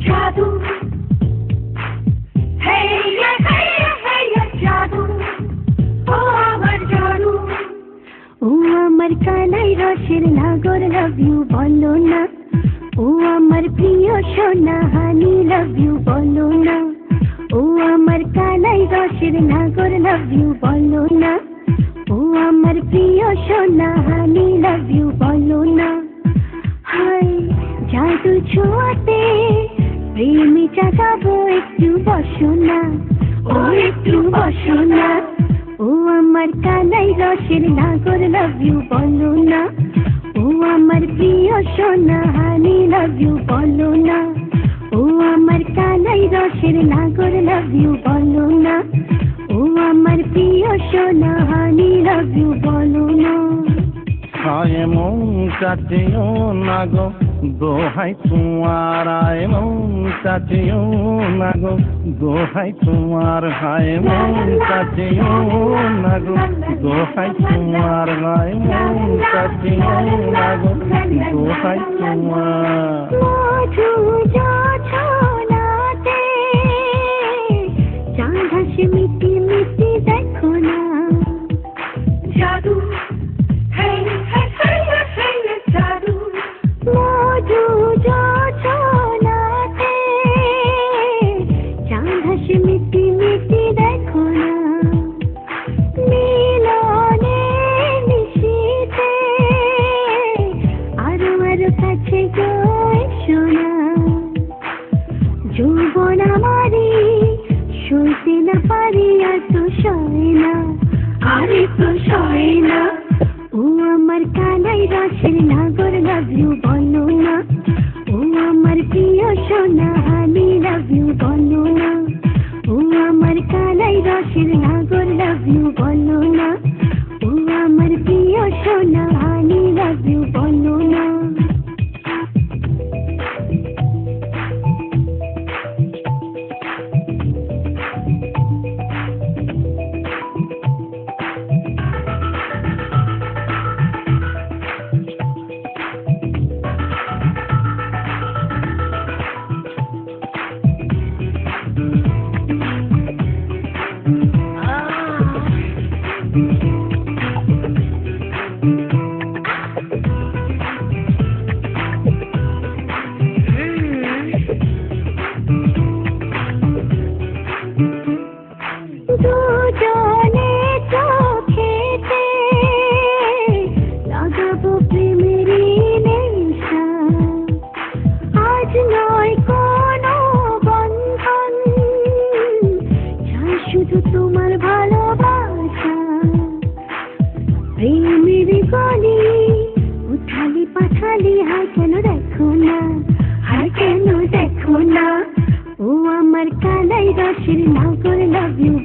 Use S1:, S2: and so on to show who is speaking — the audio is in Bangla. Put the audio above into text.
S1: जादू है ये जादू ओ अमर जादू ओ अमर कालाई रसेर नागर लव यू बोलो ना ओ अमर प्रिय सोना हानी लव यू बोलो ना ओ अमर कालाई रसेर नागर लव यू बोलो ना ओ अमर प्रिय सोना हानी लव यू बोलो ना हाय जादू ছোঁয়াতে প্রেমে জাগাবো একটু বসো না ও একটু বসো না ও আমার কালাই রসের নাগর লাভ ইউ বলো না ও আমার প্রিয় সোনা হানি লাভ ইউ বলো না ও আমার কালাই রসের নাগর লাভ ইউ বলো না ও আমার প্রিয় সোনা হানি লাভ ইউ বলো না
S2: হায় মন কাটিও না গো দোহাই তোমার আয় মন কাটিও না গো দোহাই তোমার হায় মন কাটিও না গো দোহাই তোমার হায় মন কাটিও না গো দোহাই তোমার
S1: মধু জোছনাতে চাঁদ হাসি মিটি মিটি দেখো না জাদু জাদু মধু জোছনাতে চাঁদ হাসি মিটি মিটি দেখো না মিলনে মিশিতে আরো আরো কাছে গো এসো না যৌবন আমারি সইতে না পারি আর তো সয় না আরে তো সয় না ও আমার কালাই রসের নাগর লাভ ইউ বলো না ও আমার প্রিয় সোনা হানি লাভ ইউ বলো না ও আমার কালাই রসের নাগর লাভ ইউ বলো না ও আমার প্রিয় সোনা হানি লাভ ইউ বলো না দুজনে চোখেতে লাগাবো প্রেমেরই নেশা আজ নয় কোনো বন্ধন চাই শুধু তোমার ভালোবাসা প্রেমের গলি উঠালি পাঠালি হায় কেন দেখো না হায় কেন দেখো না ও আমার কালাই রসের নাগর লাভ ইউ